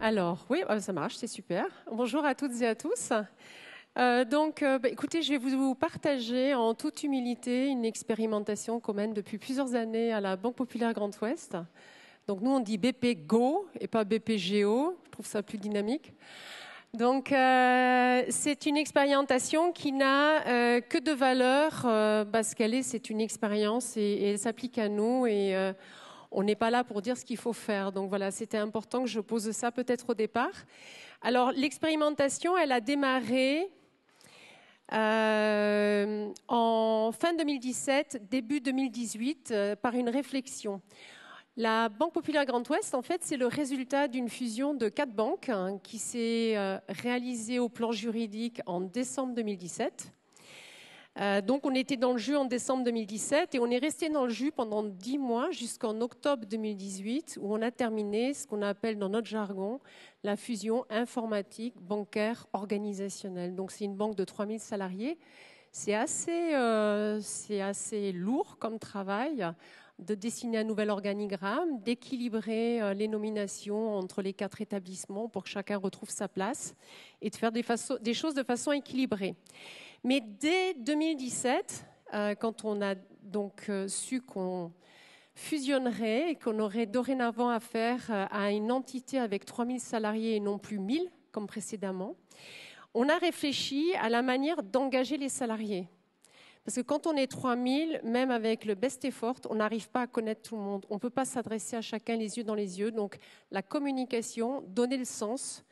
Alors, oui, ça marche, c'est super. Bonjour à toutes et à tous. Écoutez, je vais vous partager en toute humilité une expérimentation qu'on mène depuis plusieurs années à la Banque Populaire Grand Ouest. Donc, nous, on dit BP Go et pas BP Géo. Je trouve ça plus dynamique. Donc, c'est une expérimentation qui n'a que de valeur parce c'est une expérience et elle s'applique à nous et on n'est pas là pour dire ce qu'il faut faire. Donc voilà, c'était important que je pose ça peut-être au départ. Alors, l'expérimentation, elle a démarré en fin 2017, début 2018, par une réflexion. La Banque Populaire Grand Ouest, en fait, c'est le résultat d'une fusion de 4 banques qui s'est réalisée au plan juridique en décembre 2017. Donc, on était dans le jus en décembre 2017 et on est resté dans le jus pendant 10 mois jusqu'en octobre 2018 où on a terminé ce qu'on appelle dans notre jargon la fusion informatique, bancaire, organisationnelle. Donc, c'est une banque de 3000 salariés. C'est assez lourd comme travail de dessiner un nouvel organigramme, d'équilibrer les nominations entre les 4 établissements pour que chacun retrouve sa place et de faire des choses de façon équilibrée. Mais dès 2017, quand on a donc su qu'on fusionnerait et qu'on aurait dorénavant affaire à une entité avec 3000 salariés et non plus 1000 comme précédemment, on a réfléchi à la manière d'engager les salariés. Parce que quand on est 3000, même avec le best effort, on n'arrive pas à connaître tout le monde. On ne peut pas s'adresser à chacun les yeux dans les yeux. Donc la communication, donner le sens,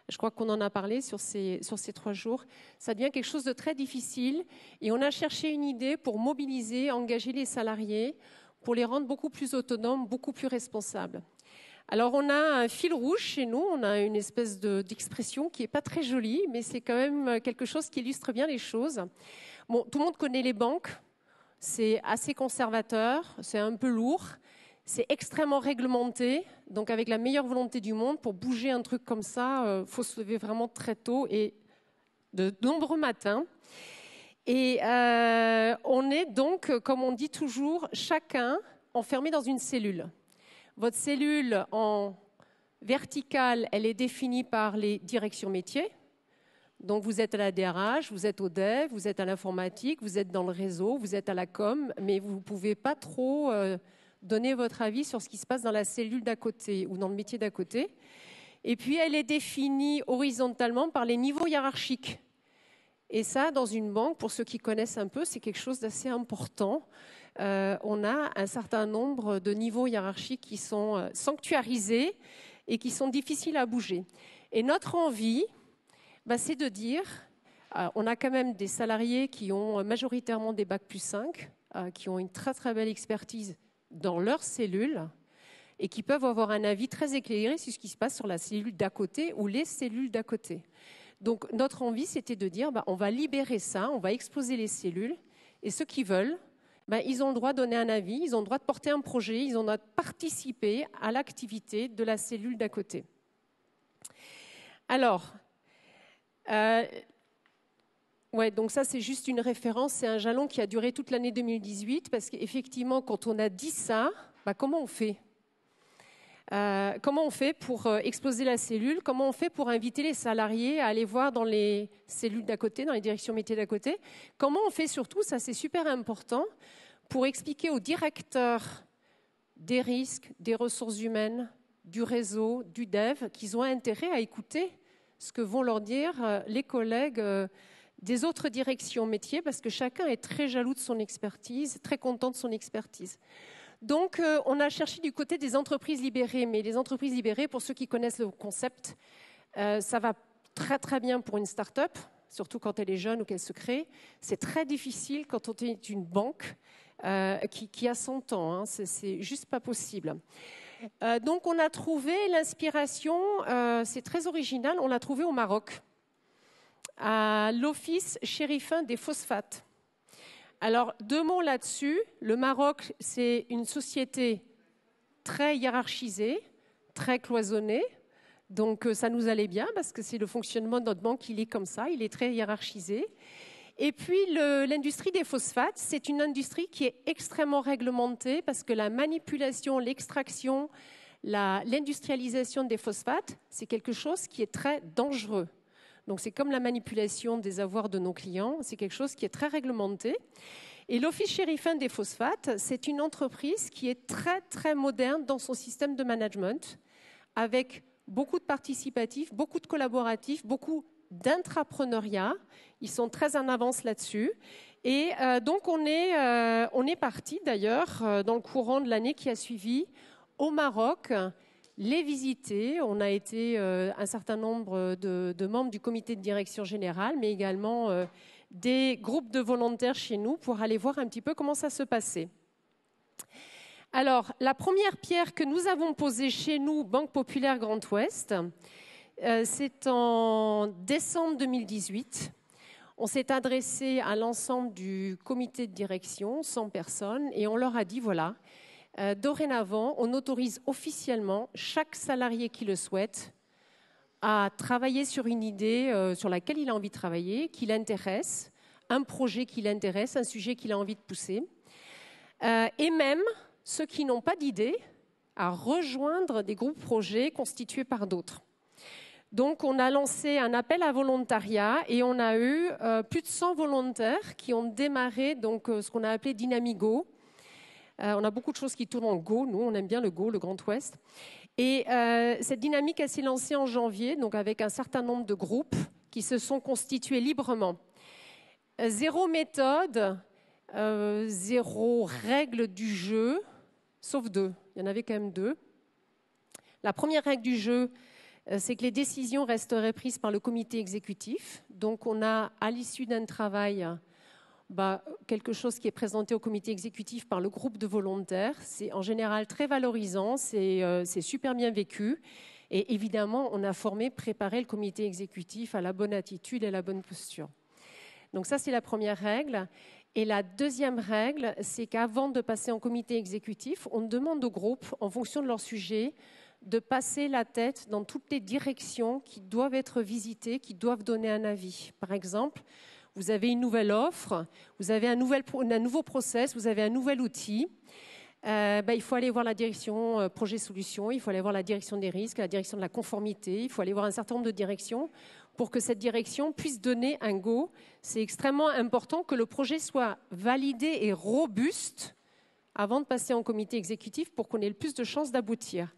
je crois qu'on en a parlé sur ces 3 jours, ça devient quelque chose de très difficile. Et on a cherché une idée pour mobiliser, engager les salariés, pour les rendre beaucoup plus autonomes, beaucoup plus responsables. Alors on a un fil rouge chez nous, on a une espèce d'expression qui n'est pas très jolie, mais c'est quand même quelque chose qui illustre bien les choses. Bon, tout le monde connaît les banques, c'est assez conservateur, c'est un peu lourd, c'est extrêmement réglementé, donc avec la meilleure volonté du monde, pour bouger un truc comme ça, faut se lever vraiment très tôt et de nombreux matins. Et on est donc, comme on dit toujours, chacun enfermé dans une cellule. Votre cellule en verticale, elle est définie par les directions métiers. Donc vous êtes à la DRH, vous êtes au dev, vous êtes à l'informatique, vous êtes dans le réseau, vous êtes à la com, mais vous ne pouvez pas trop donner votre avis sur ce qui se passe dans la cellule d'à côté ou dans le métier d'à côté. Et puis elle est définie horizontalement par les niveaux hiérarchiques. Et ça, dans une banque, pour ceux qui connaissent un peu, c'est quelque chose d'assez important. On a un certain nombre de niveaux hiérarchiques qui sont sanctuarisés et qui sont difficiles à bouger. Et notre envie, c'est de dire, on a quand même des salariés qui ont majoritairement des bacs plus 5, qui ont une très très belle expertise dans leur cellule et qui peuvent avoir un avis très éclairé sur ce qui se passe sur la cellule d'à côté ou les cellules d'à côté. Donc notre envie, c'était de dire, on va libérer ça, on va exposer les cellules et ceux qui veulent, ils ont le droit de donner un avis, ils ont le droit de porter un projet, ils ont le droit de participer à l'activité de la cellule d'à côté. Alors, donc ça c'est juste une référence, c'est un jalon qui a duré toute l'année 2018 parce qu'effectivement quand on a dit ça, comment on fait ? Comment on fait pour exposer la cellule ? Comment on fait pour inviter les salariés à aller voir dans les cellules d'à côté, dans les directions métiers d'à côté ? Comment on fait surtout, ça c'est super important, pour expliquer aux directeurs des risques, des ressources humaines, du réseau, du dev, qu'ils ont intérêt à écouter ce que vont leur dire les collègues des autres directions métiers, parce que chacun est très jaloux de son expertise, très content de son expertise. Donc, on a cherché du côté des entreprises libérées, mais les entreprises libérées, pour ceux qui connaissent le concept, ça va très très bien pour une start-up, surtout quand elle est jeune ou qu'elle se crée. C'est très difficile quand on est une banque qui a 100 ans, c'est juste pas possible. Donc, on a trouvé l'inspiration, c'est très original, on l'a trouvé au Maroc, à l'Office chérifin des phosphates. Alors, 2 mots là-dessus. Le Maroc, c'est une société très hiérarchisée, très cloisonnée. Donc, ça nous allait bien parce que c'est le fonctionnement de notre banque, il est comme ça, il est très hiérarchisé. Et puis, l'industrie des phosphates, c'est une industrie qui est extrêmement réglementée parce que la manipulation, l'extraction, l'industrialisation des phosphates, c'est quelque chose qui est très dangereux. Donc c'est comme la manipulation des avoirs de nos clients, c'est quelque chose qui est très réglementé. Et l'Office chérifien des phosphates, c'est une entreprise qui est très, très moderne dans son système de management, avec beaucoup de participatifs, beaucoup de collaboratifs, beaucoup d'intrapreneuriat. Ils sont très en avance là-dessus. Et donc, on est parti, d'ailleurs, dans le courant de l'année qui a suivi, au Maroc, les visiter. On a été un certain nombre de membres du comité de direction générale, mais également des groupes de volontaires chez nous pour aller voir un petit peu comment ça se passait. Alors, la première pierre que nous avons posée chez nous, Banque Populaire Grand Ouest, c'est en décembre 2018. On s'est adressé à l'ensemble du comité de direction, 100 personnes, et on leur a dit, voilà, dorénavant, on autorise officiellement chaque salarié qui le souhaite à travailler sur une idée sur laquelle il a envie de travailler, qui l'intéresse, un projet qui l'intéresse, un sujet qu'il a envie de pousser, et même ceux qui n'ont pas d'idée, à rejoindre des groupes projets constitués par d'autres. Donc, on a lancé un appel à volontariat et on a eu plus de 100 volontaires qui ont démarré donc, ce qu'on a appelé Dynamigo. On a beaucoup de choses qui tournent en Go. Nous, on aime bien le Go, le Grand Ouest. Et cette dynamique, elle s'est lancée en janvier, donc avec un certain nombre de groupes qui se sont constitués librement. Zéro méthode, zéro règle du jeu, sauf deux. Il y en avait quand même deux. La première règle du jeu, c'est que les décisions resteraient prises par le comité exécutif. Donc, on a, à l'issue d'un travail, quelque chose qui est présenté au comité exécutif par le groupe de volontaires. C'est en général très valorisant, c'est super bien vécu. Et évidemment, on a préparé le comité exécutif à la bonne attitude et à la bonne posture. Donc ça, c'est la première règle. Et la deuxième règle, c'est qu'avant de passer en comité exécutif, on demande au groupe, en fonction de leur sujet, de passer la tête dans toutes les directions qui doivent être visitées, qui doivent donner un avis. Par exemple, vous avez une nouvelle offre, vous avez un nouveau process, vous avez un nouvel outil. Il faut aller voir la direction projet solution, il faut aller voir la direction des risques, la direction de la conformité, il faut aller voir un certain nombre de directions pour que cette direction puisse donner un go. C'est extrêmement important que le projet soit validé et robuste avant de passer en comité exécutif pour qu'on ait le plus de chances d'aboutir.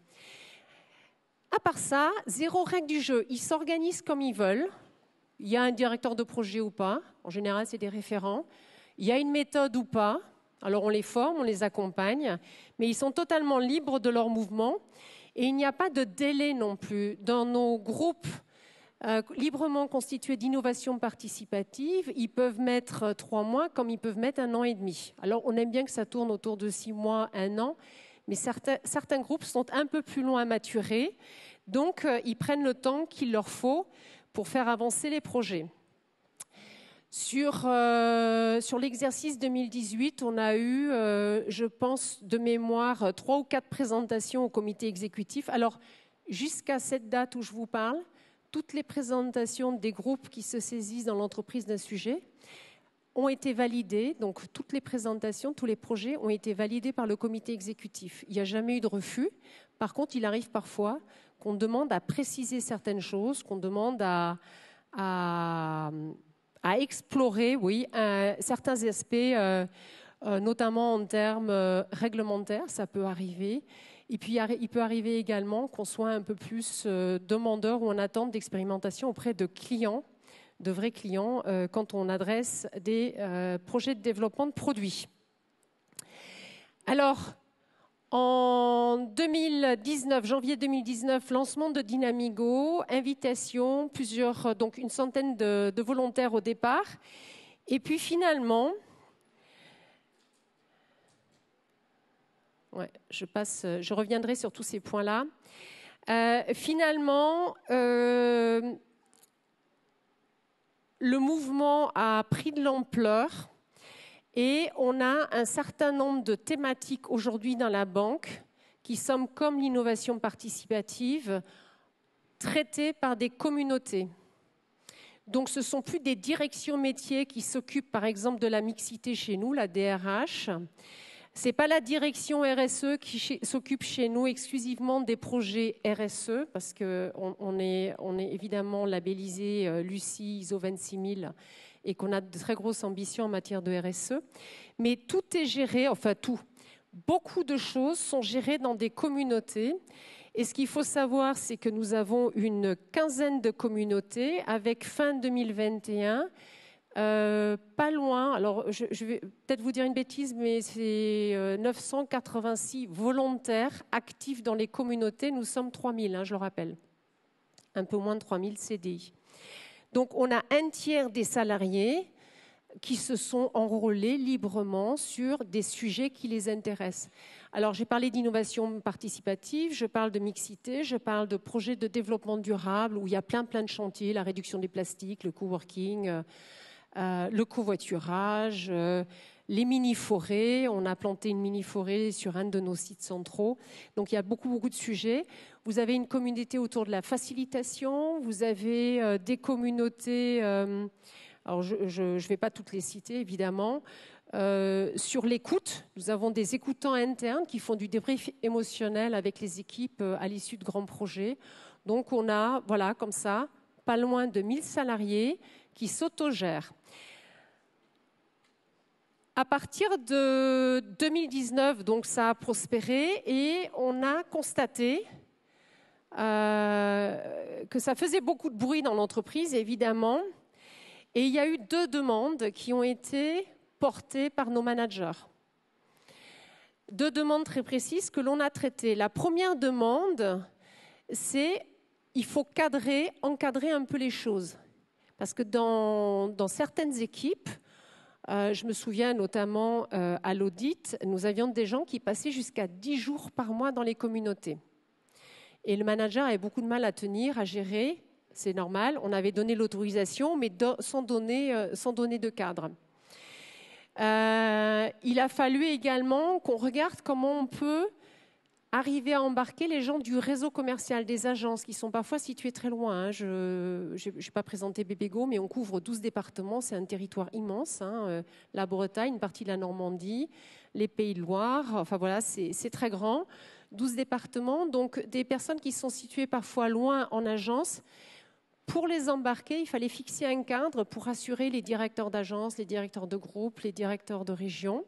À part ça, zéro règle du jeu. Ils s'organisent comme ils veulent. Il y a un directeur de projet ou pas. En général, c'est des référents. Il y a une méthode ou pas. Alors, on les forme, on les accompagne. Mais ils sont totalement libres de leur mouvement. Et il n'y a pas de délai non plus. Dans nos groupes librement constitués d'innovation participative, ils peuvent mettre 3 mois comme ils peuvent mettre 1 an et demi. Alors, on aime bien que ça tourne autour de 6 mois, 1 an. Mais certains groupes sont un peu plus longs à maturer, donc ils prennent le temps qu'il leur faut pour faire avancer les projets. Sur l'exercice 2018, on a eu, je pense, de mémoire, 3 ou 4 présentations au comité exécutif. Alors, jusqu'à cette date où je vous parle, toutes les présentations des groupes qui se saisissent dans l'entreprise d'un sujet ont été validés, donc toutes les présentations, tous les projets ont été validés par le comité exécutif. Il n'y a jamais eu de refus. Par contre, il arrive parfois qu'on demande à préciser certaines choses, qu'on demande à explorer certains aspects, notamment en termes réglementaires, ça peut arriver. Et puis, il peut arriver également qu'on soit un peu plus demandeur ou en attente d'expérimentation auprès de clients, de vrais clients quand on adresse des projets de développement de produits. Alors, en 2019, janvier 2019, lancement de Dynamigo, invitation, donc une centaine de volontaires au départ. Et puis finalement, je reviendrai sur tous ces points-là. Finalement, le mouvement a pris de l'ampleur et on a un certain nombre de thématiques aujourd'hui dans la banque qui sont comme l'innovation participative, traitées par des communautés. Donc ce ne sont plus des directions métiers qui s'occupent par exemple de la mixité chez nous, la DRH. Ce n'est pas la direction RSE qui s'occupe chez nous exclusivement des projets RSE, parce qu'on est évidemment labellisé Lucie ISO 26000 et qu'on a de très grosses ambitions en matière de RSE. Mais tout est géré, enfin tout. Beaucoup de choses sont gérées dans des communautés. Et ce qu'il faut savoir, c'est que nous avons une quinzaine de communautés avec fin 2021. Pas loin, alors je vais peut-être vous dire une bêtise, mais c'est 986 volontaires actifs dans les communautés. Nous sommes 3000, je le rappelle. Un peu moins de 3000 CDI. Donc on a un tiers des salariés qui se sont enrôlés librement sur des sujets qui les intéressent. Alors j'ai parlé d'innovation participative, je parle de mixité, je parle de projets de développement durable où il y a plein de chantiers, la réduction des plastiques, le coworking, le covoiturage, les mini-forêts. On a planté une mini-forêt sur un de nos sites centraux. Donc, il y a beaucoup de sujets. Vous avez une communauté autour de la facilitation. Vous avez des communautés, alors je ne vais pas toutes les citer, évidemment. Sur l'écoute, nous avons des écoutants internes qui font du débrief émotionnel avec les équipes à l'issue de grands projets. Donc, on a, voilà, comme ça, pas loin de 1000 salariés qui s'autogèrent. À partir de 2019, donc ça a prospéré et on a constaté que ça faisait beaucoup de bruit dans l'entreprise, évidemment. Et il y a eu 2 demandes qui ont été portées par nos managers. 2 demandes très précises que l'on a traitées. La première demande, c'est il faut encadrer un peu les choses. Parce que dans certaines équipes, je me souviens notamment à l'audit, nous avions des gens qui passaient jusqu'à 10 jours par mois dans les communautés. Et le manager avait beaucoup de mal à tenir, à gérer, c'est normal. On avait donné l'autorisation, mais sans donner de cadre. Il a fallu également qu'on regarde comment on peut arriver à embarquer les gens du réseau commercial, des agences qui sont parfois situées très loin. Je n'ai pas présenté BPGO, mais on couvre 12 départements. C'est un territoire immense. La Bretagne, une partie de la Normandie, les Pays de Loire. Enfin voilà, c'est très grand. 12 départements, donc des personnes qui sont situées parfois loin en agence. Pour les embarquer, il fallait fixer un cadre pour assurer les directeurs d'agence, les directeurs de groupe, les directeurs de région.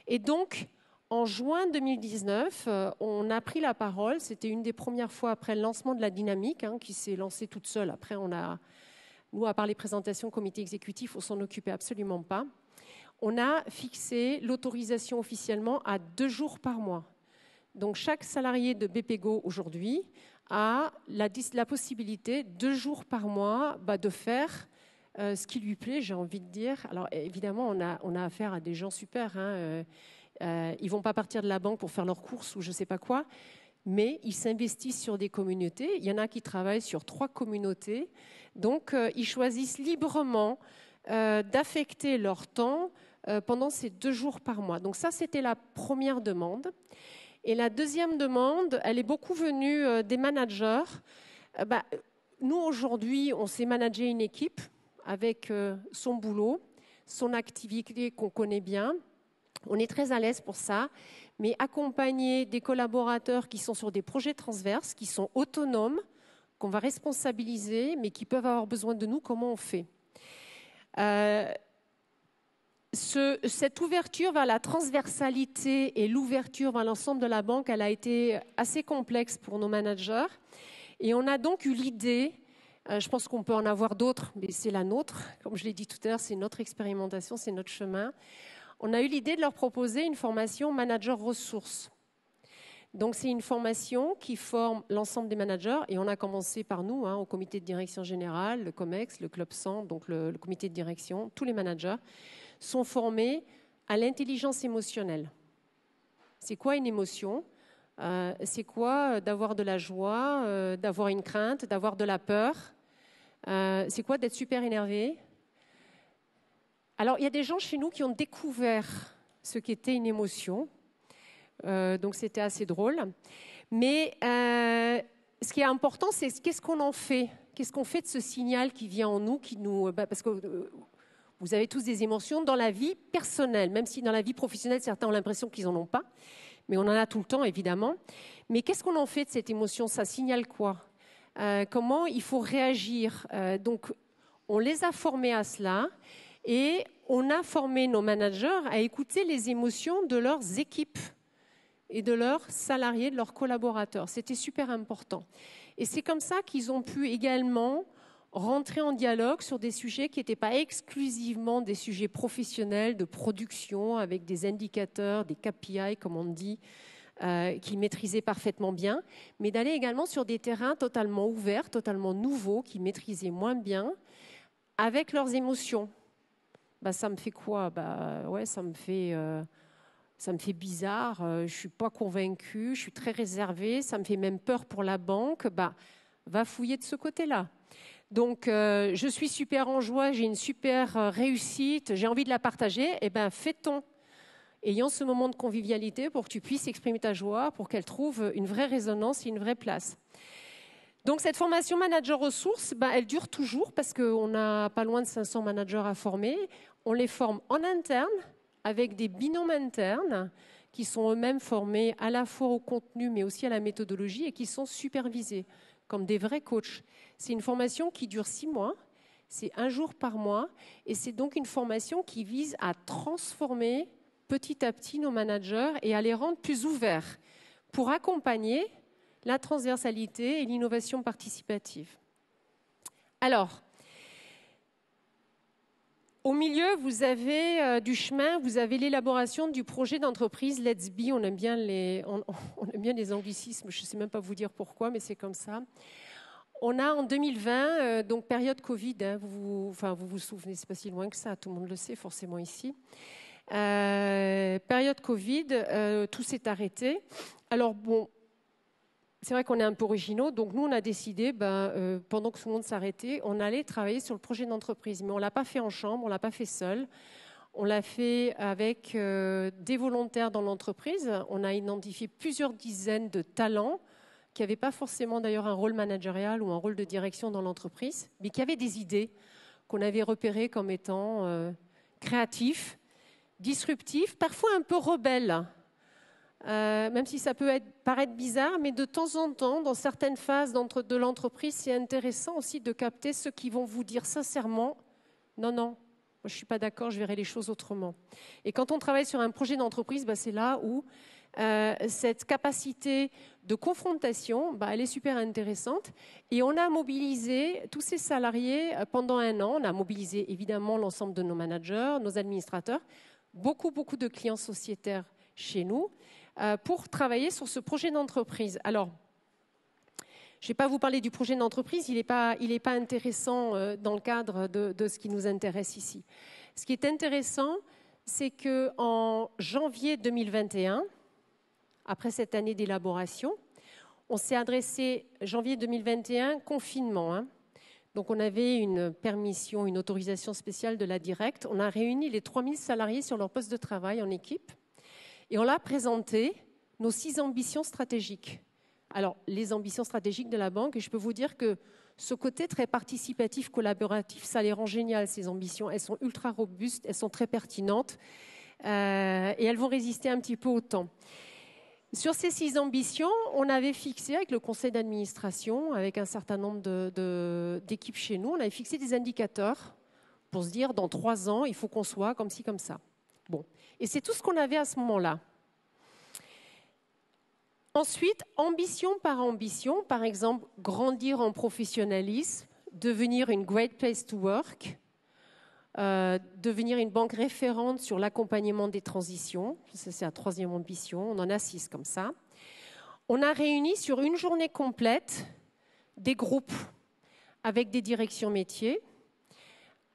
Et donc, en juin 2019, on a pris la parole. C'était une des premières fois après le lancement de la dynamique, qui s'est lancée toute seule. Après, nous, à part les présentations au comité exécutif, on ne s'en occupait absolument pas. On a fixé l'autorisation officiellement à 2 jours par mois. Donc, chaque salarié de BPGO aujourd'hui a la possibilité, 2 jours par mois, de faire ce qui lui plaît, j'ai envie de dire. Alors, évidemment, on a affaire à des gens super, ils ne vont pas partir de la banque pour faire leurs courses ou je ne sais pas quoi, mais ils s'investissent sur des communautés. Il y en a qui travaillent sur 3 communautés. Donc, ils choisissent librement d'affecter leur temps pendant ces 2 jours par mois. Donc ça, c'était la première demande. Et la deuxième demande, elle est beaucoup venue des managers. Nous, aujourd'hui, on sait manager une équipe avec son boulot, son activité qu'on connaît bien. On est très à l'aise pour ça, mais accompagner des collaborateurs qui sont sur des projets transverses, qui sont autonomes, qu'on va responsabiliser, mais qui peuvent avoir besoin de nous, comment on fait ? Cette ouverture vers la transversalité et l'ouverture vers l'ensemble de la banque, elle a été assez complexe pour nos managers. Et on a donc eu l'idée, je pense qu'on peut en avoir d'autres, mais c'est la nôtre. Comme je l'ai dit tout à l'heure, c'est notre expérimentation, c'est notre chemin. On a eu l'idée de leur proposer une formation manager ressources. Donc, c'est une formation qui forme l'ensemble des managers. Et on a commencé par nous, au comité de direction générale, le COMEX, le Club 100, donc le comité de direction, tous les managers sont formés à l'intelligence émotionnelle. C'est quoi une émotion ? C'est quoi d'avoir de la joie, d'avoir une crainte, d'avoir de la peur ? C'est quoi d'être super énervé ? Alors, il y a des gens chez nous qui ont découvert ce qu'était une émotion. Donc, c'était assez drôle. Mais ce qui est important, c'est qu'est-ce qu'on en fait ? Qu'est-ce qu'on fait de ce signal qui vient en nous, parce que Vous avez tous des émotions dans la vie personnelle, même si dans la vie professionnelle, certains ont l'impression qu'ils n'en ont pas. Mais on en a tout le temps, évidemment. Mais qu'est-ce qu'on en fait de cette émotion? Ça signale quoi? Comment il faut réagir? Donc, on les a formés à cela et on a formé nos managers à écouter les émotions de leurs équipes et de leurs salariés, de leurs collaborateurs. C'était super important. Et c'est comme ça qu'ils ont pu également rentrer en dialogue sur des sujets qui n'étaient pas exclusivement des sujets professionnels de production avec des indicateurs, des KPI comme on dit, qu'ils maîtrisaient parfaitement bien, mais d'aller également sur des terrains totalement ouverts, totalement nouveaux, qu'ils maîtrisaient moins bien, avec leurs émotions. Ça me fait quoi? Ouais, ça me fait bizarre, je ne suis pas convaincue, je suis très réservée, ça me fait même peur pour la banque. Va fouiller de ce côté-là. Donc, je suis super en joie, j'ai une super réussite, j'ai envie de la partager. Fais-ton, ayant ce moment de convivialité pour que tu puisses exprimer ta joie, pour qu'elle trouve une vraie résonance et une vraie place. Donc, cette formation manager ressources, elle dure toujours parce qu'on n'a pas loin de 500 managers à former. On les forme en interne avec des binômes internes qui sont eux-mêmes formés à la fois au contenu mais aussi à la méthodologie et qui sont supervisés comme des vrais coachs. C'est une formation qui dure 6 mois, c'est 1 jour par mois et c'est donc une formation qui vise à transformer petit à petit nos managers et à les rendre plus ouverts pour accompagner la transversalité et l'innovation participative. Alors, au milieu, vous avez du chemin, vous avez l'élaboration du projet d'entreprise Let's Be. On aime bien les anglicismes, je ne sais même pas vous dire pourquoi, mais c'est comme ça. On a en 2020, donc période Covid, vous vous souvenez, c'est pas si loin que ça, tout le monde le sait forcément ici. Période Covid, tout s'est arrêté. Alors bon, c'est vrai qu'on est un peu originaux, donc nous on a décidé, pendant que tout le monde s'arrêtait, on allait travailler sur le projet d'entreprise. Mais on ne l'a pas fait en chambre, on ne l'a pas fait seul. On l'a fait avec des volontaires dans l'entreprise. On a identifié plusieurs dizaines de talents qui n'avaient pas forcément d'ailleurs un rôle managérial ou un rôle de direction dans l'entreprise, mais qui avaient des idées qu'on avait repérées comme étant créatifs, disruptifs, parfois un peu rebelles. Même si ça peut paraître bizarre, mais de temps en temps, dans certaines phases de l'entreprise, c'est intéressant aussi de capter ceux qui vont vous dire sincèrement « Non, moi, je ne suis pas d'accord, je verrai les choses autrement ». Et quand on travaille sur un projet d'entreprise, c'est là où cette capacité de confrontation, elle est super intéressante. Et on a mobilisé tous ces salariés pendant 1 an. On a mobilisé évidemment l'ensemble de nos managers, nos administrateurs, beaucoup de clients sociétaires chez nous, pour travailler sur ce projet d'entreprise. Alors, je ne vais pas vous parler du projet d'entreprise, il n'est pas intéressant dans le cadre de ce qui nous intéresse ici. Ce qui est intéressant, c'est qu'en janvier 2021, après cette année d'élaboration, on s'est adressé, janvier 2021, confinement. Donc on avait une permission, une autorisation spéciale de la Directe. On a réuni les 3000 salariés sur leur poste de travail en équipe et on leur a présenté nos 6 ambitions stratégiques. Alors, les ambitions stratégiques de la banque, et je peux vous dire que ce côté très participatif, collaboratif, ça les rend géniales, ces ambitions. Elles sont ultra robustes, elles sont très pertinentes et elles vont résister un petit peu au temps. Sur ces 6 ambitions, on avait fixé avec le conseil d'administration, avec un certain nombre d'équipes chez nous, on avait fixé des indicateurs pour se dire dans 3 ans, il faut qu'on soit comme ci, comme ça. Bon. Et c'est tout ce qu'on avait à ce moment-là. Ensuite, ambition, par exemple, grandir en professionnalisme, devenir une great place to work, devenir une banque référente sur l'accompagnement des transitions. Ça, c'est la 3e ambition. On en a 6 comme ça. On a réuni sur une journée complète des groupes avec des directions métiers,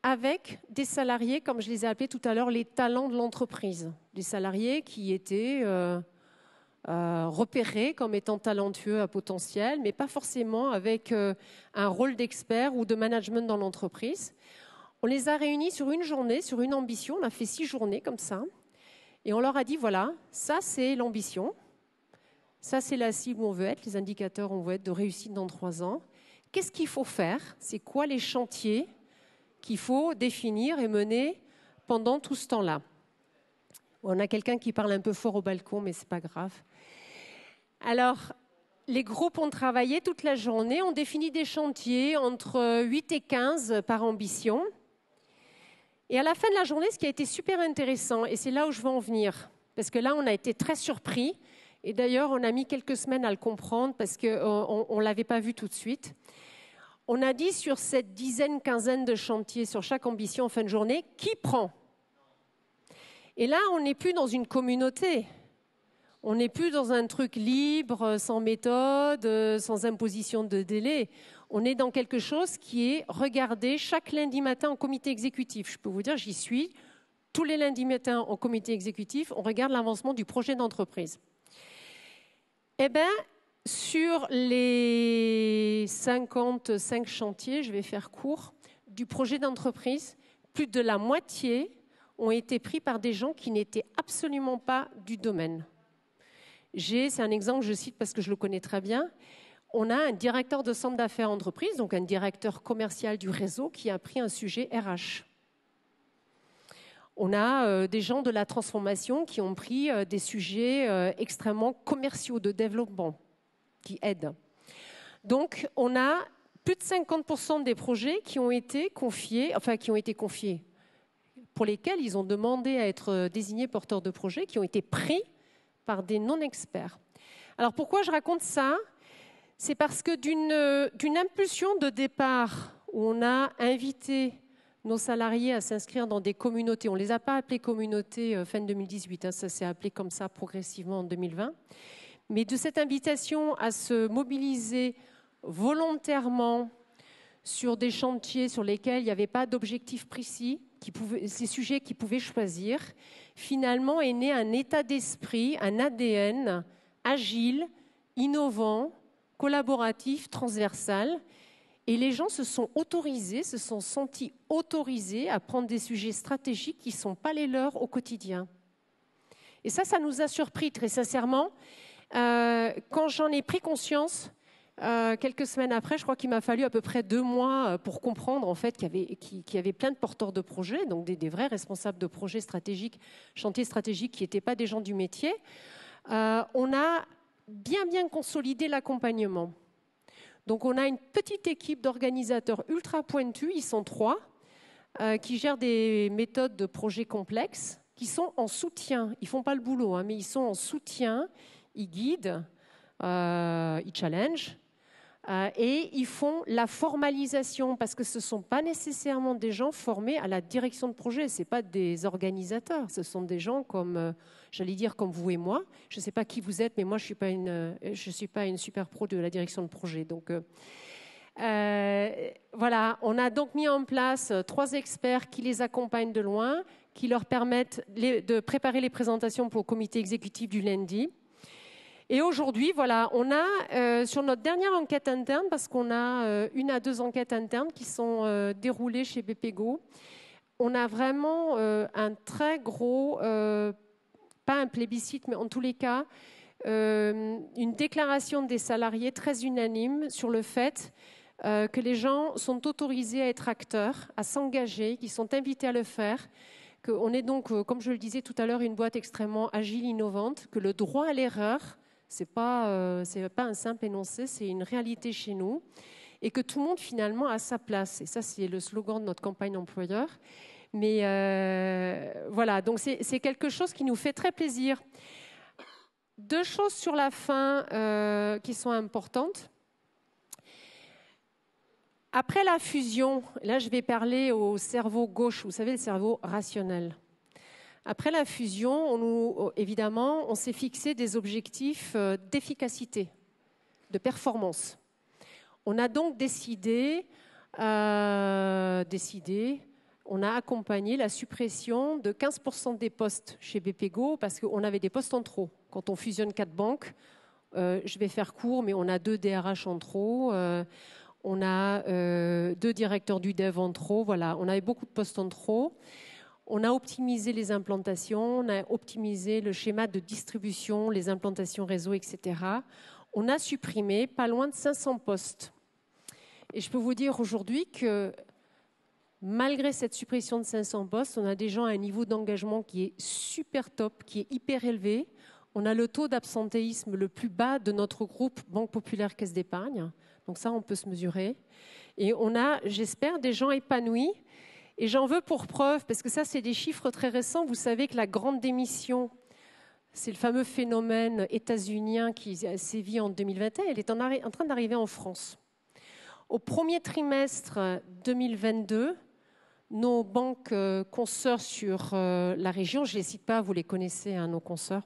avec des salariés, comme je les ai appelés tout à l'heure, les talents de l'entreprise. Des salariés qui étaient repérés comme étant talentueux à potentiel, mais pas forcément avec un rôle d'expert ou de management dans l'entreprise. On les a réunis sur une journée, sur une ambition. On a fait 6 journées comme ça. Et on leur a dit, voilà, ça c'est l'ambition. Ça c'est la cible où on veut être, les indicateurs où on veut être de réussite dans 3 ans. Qu'est-ce qu'il faut faire? C'est quoi les chantiers qu'il faut définir et mener pendant tout ce temps-là. On a quelqu'un qui parle un peu fort au balcon, mais ce n'est pas grave. Alors, les groupes ont travaillé toute la journée, on définit des chantiers entre 8 et 15 par ambition. Et à la fin de la journée, ce qui a été super intéressant, et c'est là où je veux en venir, parce que là, on a été très surpris, et d'ailleurs, on a mis quelques semaines à le comprendre, parce qu'on ne l'avait pas vu tout de suite. On a dit sur cette dizaine, quinzaine de chantiers, sur chaque ambition en fin de journée, qui prend? Et là, on n'est plus dans une communauté. On n'est plus dans un truc libre, sans méthode, sans imposition de délai. On est dans quelque chose qui est regardé chaque lundi matin en comité exécutif. Je peux vous dire, j'y suis. Tous les lundis matins en comité exécutif, on regarde l'avancement du projet d'entreprise. Eh bien, sur les 55 chantiers, je vais faire court, du projet d'entreprise, plus de la moitié ont été pris par des gens qui n'étaient absolument pas du domaine. C'est un exemple que je cite parce que je le connais très bien. On a un directeur de centre d'affaires entreprise, donc un directeur commercial du réseau qui a pris un sujet RH. On a des gens de la transformation qui ont pris des sujets extrêmement commerciaux de développement qui aident. Donc, on a plus de 50% des projets qui ont été confiés, pour lesquels ils ont demandé à être désignés porteurs de projets, qui ont été pris par des non-experts. Alors pourquoi je raconte ça? C'est parce que d'une impulsion de départ où on a invité nos salariés à s'inscrire dans des communautés, on ne les a pas appelées communautés fin 2018, ça s'est appelé comme ça progressivement en 2020, mais de cette invitation à se mobiliser volontairement sur des chantiers sur lesquels il n'y avait pas d'objectif précis, ces sujets qu'ils pouvaient choisir, finalement est né un état d'esprit, un ADN agile, innovant, collaboratif, transversal. Et les gens se sont sentis autorisés à prendre des sujets stratégiques qui ne sont pas les leurs au quotidien. Et ça nous a surpris très sincèrement. Quand j'en ai pris conscience, quelques semaines après, je crois qu'il m'a fallu à peu près 2 mois pour comprendre en fait, qu'il y avait plein de porteurs de projets, donc des vrais responsables de projets stratégiques, chantiers stratégiques qui n'étaient pas des gens du métier. On a bien consolidé l'accompagnement. Donc on a une petite équipe d'organisateurs ultra pointus, ils sont 3, qui gèrent des méthodes de projets complexes, qui sont en soutien. Ils ne font pas le boulot, mais ils sont en soutien, ils guident, ils challengent. Et ils font la formalisation parce que ce ne sont pas nécessairement des gens formés à la direction de projet, ce n'est pas des organisateurs, ce sont des gens comme, j'allais dire comme vous et moi. Je ne sais pas qui vous êtes, mais moi je ne suis pas une super pro de la direction de projet. Donc voilà, on a donc mis en place 3 experts qui les accompagnent de loin, qui leur permettent de préparer les présentations pour le comité exécutif du lundi. Et aujourd'hui, voilà, on a sur notre dernière enquête interne, parce qu'on a 1 à 2 enquêtes internes qui sont déroulées chez BPGO, on a vraiment un très gros, pas un plébiscite, mais en tous les cas, une déclaration des salariés très unanime sur le fait que les gens sont autorisés à être acteurs, à s'engager, qu'ils sont invités à le faire, qu'on est donc, comme je le disais tout à l'heure, une boîte extrêmement agile, innovante, que le droit à l'erreur, ce n'est pas un simple énoncé, c'est une réalité chez nous, et que tout le monde finalement a sa place. Et ça, c'est le slogan de notre campagne employeur. Mais voilà, donc c'est quelque chose qui nous fait très plaisir. 2 choses sur la fin qui sont importantes. Après la fusion, là je vais parler au cerveau gauche, vous savez, le cerveau rationnel. Après la fusion, évidemment, on s'est fixé des objectifs d'efficacité, de performance. On a donc décidé, on a accompagné la suppression de 15% des postes chez BPGO parce qu'on avait des postes en trop. Quand on fusionne 4 banques, je vais faire court, mais on a 2 DRH en trop, on a 2 directeurs du dev en trop, voilà, on avait beaucoup de postes en trop. On a optimisé les implantations, on a optimisé le schéma de distribution, les implantations réseau, etc. On a supprimé pas loin de 500 postes. Et je peux vous dire aujourd'hui que Malgré cette suppression de 500 postes, on a des gens à un niveau d'engagement qui est super top, qui est hyper élevé. On a le taux d'absentéisme le plus bas de notre groupe Banque Populaire Caisse d'Épargne. Donc ça, on peut se mesurer. Et on a, j'espère, des gens épanouis. Et j'en veux pour preuve, parce que ça, c'est des chiffres très récents. Vous savez que la grande démission, c'est le fameux phénomène états-unien qui sévit en 2021. Elle est en train d'arriver en France. Au premier trimestre 2022, nos banques consoeurs sur la région, je ne les cite pas, vous les connaissez, hein, nos consoeurs,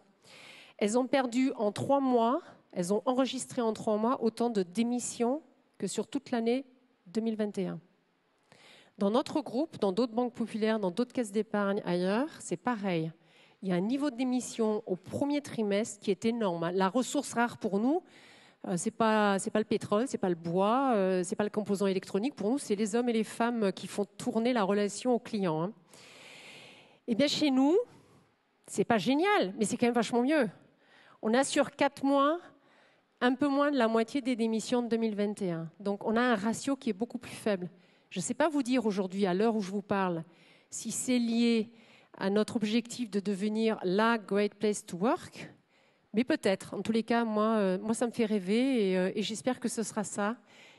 elles ont perdu en 3 mois, elles ont enregistré en 3 mois autant de démissions que sur toute l'année 2021. Dans notre groupe, dans d'autres banques populaires, dans d'autres caisses d'épargne ailleurs, c'est pareil. Il y a un niveau de démission au premier trimestre qui est énorme. La ressource rare pour nous, ce n'est pas le pétrole, ce n'est pas le bois, ce n'est pas le composant électronique. Pour nous, c'est les hommes et les femmes qui font tourner la relation au client. Hein. Eh bien, chez nous, ce n'est pas génial, mais c'est quand même vachement mieux. On a sur 4 mois un peu moins de la moitié des démissions de 2021. Donc, on a un ratio qui est beaucoup plus faible. Je ne sais pas vous dire aujourd'hui, à l'heure où je vous parle, si c'est lié à notre objectif de devenir la great place to work, mais peut-être. En tous les cas, moi ça me fait rêver et j'espère que ce sera ça.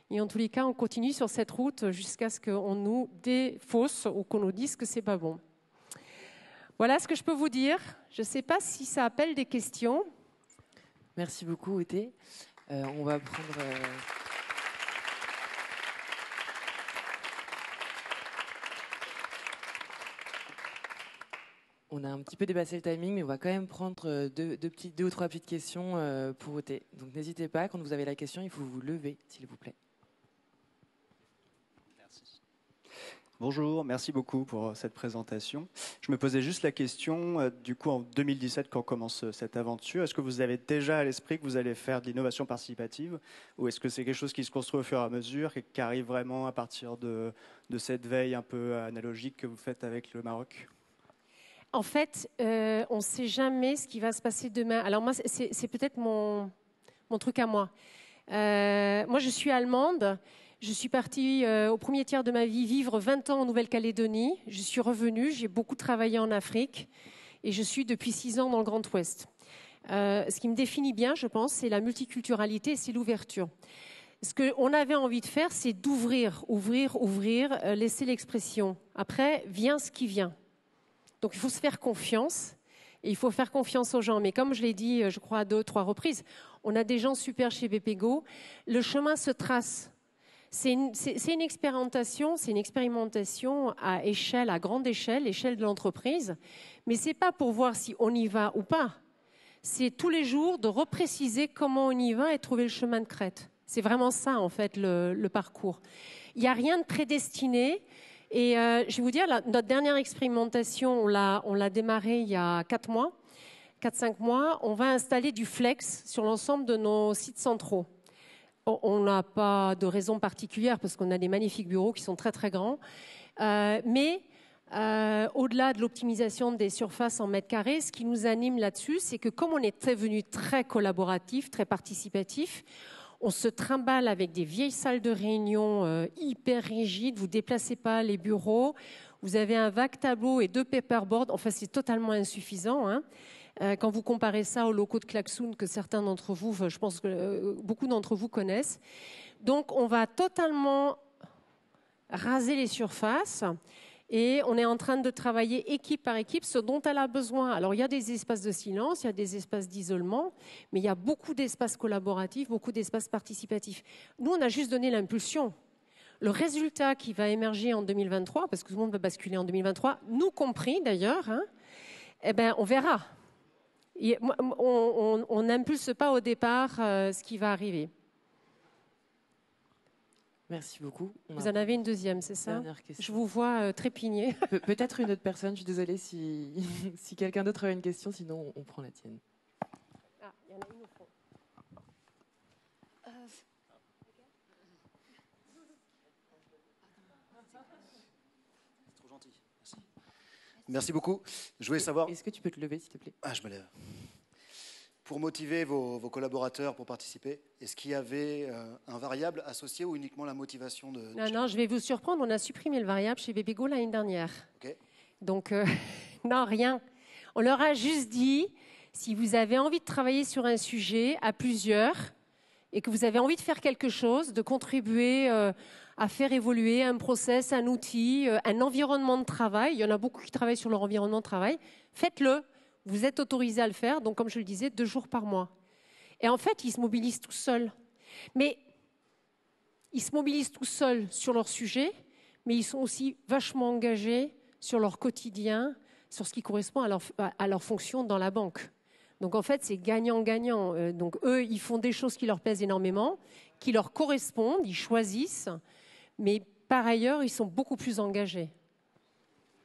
Et en tous les cas, on continue sur cette route jusqu'à ce qu'on nous défausse ou qu'on nous dise que ce n'est pas bon. Voilà ce que je peux vous dire. Je ne sais pas si ça appelle des questions. Merci beaucoup, Othé. On va prendre... On a un petit peu dépassé le timing, mais on va quand même prendre deux ou trois petites questions pour Othé. Donc n'hésitez pas, quand vous avez la question, il faut vous lever, s'il vous plaît. Merci. Bonjour, merci beaucoup pour cette présentation. Je me posais juste la question, du coup en 2017, quand commence cette aventure, est-ce que vous avez déjà à l'esprit que vous allez faire de l'innovation participative ou est-ce que c'est quelque chose qui se construit au fur et à mesure et qui arrive vraiment à partir de cette veille un peu analogique que vous faites avec le Maroc ? En fait, on ne sait jamais ce qui va se passer demain. Alors moi, c'est peut-être mon truc à moi. Moi, je suis allemande. Je suis partie au premier tiers de ma vie vivre 20 ans en Nouvelle-Calédonie. Je suis revenue, j'ai beaucoup travaillé en Afrique et je suis depuis 6 ans dans le Grand Ouest. Ce qui me définit bien, je pense, c'est la multiculturalité, c'est l'ouverture. Ce qu'on avait envie de faire, c'est d'ouvrir, ouvrir, laisser l'expression. Après, vient ce qui vient. Donc, il faut se faire confiance et il faut faire confiance aux gens. Mais comme je l'ai dit, je crois, à 2 ou 3 reprises, on a des gens super chez BPGO. Le chemin se trace. C'est une expérimentation à échelle, à grande échelle, l'échelle de l'entreprise. Mais ce n'est pas pour voir si on y va ou pas. C'est tous les jours de repréciser comment on y va et trouver le chemin de crête. C'est vraiment ça, en fait, le parcours. Il n'y a rien de prédestiné. Et je vais vous dire, notre dernière expérimentation, on l'a démarrée il y a 4-5 mois. On va installer du flex sur l'ensemble de nos sites centraux. On n'a pas de raison particulière parce qu'on a des magnifiques bureaux qui sont très très grands. Mais au-delà de l'optimisation des surfaces en mètres carrés, ce qui nous anime là-dessus, c'est que comme on est devenu très collaboratif, très participatif, on se trimballe avec des vieilles salles de réunion hyper rigides. Vous ne déplacez pas les bureaux. Vous avez un vague tableau et 2 paperboards. Enfin, c'est totalement insuffisant. Hein. Quand vous comparez ça aux locaux de Klaxoon que certains d'entre vous, je pense que beaucoup d'entre vous connaissent. Donc, on va totalement raser les surfaces. Et on est en train de travailler équipe par équipe, ce dont elle a besoin. Alors, il y a des espaces de silence, il y a des espaces d'isolement, mais il y a beaucoup d'espaces collaboratifs, beaucoup d'espaces participatifs. Nous, on a juste donné l'impulsion. Le résultat qui va émerger en 2023, parce que tout le monde va basculer en 2023, nous compris d'ailleurs, hein, eh ben, on verra. On n'impulse pas au départ ce qui va arriver. Merci beaucoup. Vous en avez une deuxième, c'est ça ? Je vous vois trépigner. Peut-être une autre personne, je suis désolée si quelqu'un d'autre a une question, sinon on prend la tienne. Ah, il y en a une au fond. C'est trop gentil, merci. Merci beaucoup. Je voulais savoir... Est-ce que tu peux te lever, s'il te plaît ? Ah, je me lève. pour motiver vos collaborateurs pour participer, est-ce qu'il y avait un variable associé ou uniquement la motivation de Non, je vais vous surprendre. On a supprimé le variable chez Bébégo l'année dernière. Ok. Donc, non, rien. On leur a juste dit, si vous avez envie de travailler sur un sujet à plusieurs et que vous avez envie de faire quelque chose, de contribuer à faire évoluer un process, un outil, un environnement de travail, il y en a beaucoup qui travaillent sur leur environnement de travail, faites-le. Vous êtes autorisé à le faire, donc comme je le disais, 2 jours par mois. Et en fait, ils se mobilisent tout seuls. Mais ils se mobilisent tout seuls sur leur sujet, mais ils sont aussi vachement engagés sur leur quotidien, sur ce qui correspond à leur fonction dans la banque. Donc en fait, c'est gagnant-gagnant. Donc eux, ils font des choses qui leur plaisent énormément, qui leur correspondent, ils choisissent, mais par ailleurs, ils sont beaucoup plus engagés.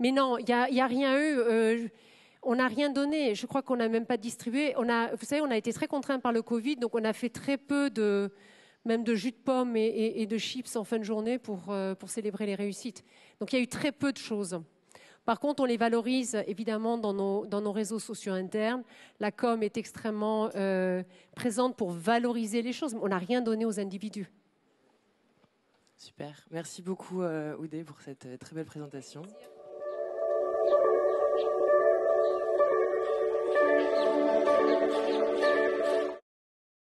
Mais non, il n'y a rien eu. On n'a rien donné. Je crois qu'on n'a même pas distribué. Vous savez, on a été très contraints par le Covid, donc on a fait très peu même de jus de pomme et de chips en fin de journée pour célébrer les réussites. Donc il y a eu très peu de choses. Par contre, on les valorise évidemment dans nos réseaux sociaux internes. La com est extrêmement présente pour valoriser les choses. Mais on n'a rien donné aux individus. Super. Merci beaucoup, Oudé, pour cette très belle présentation. Merci.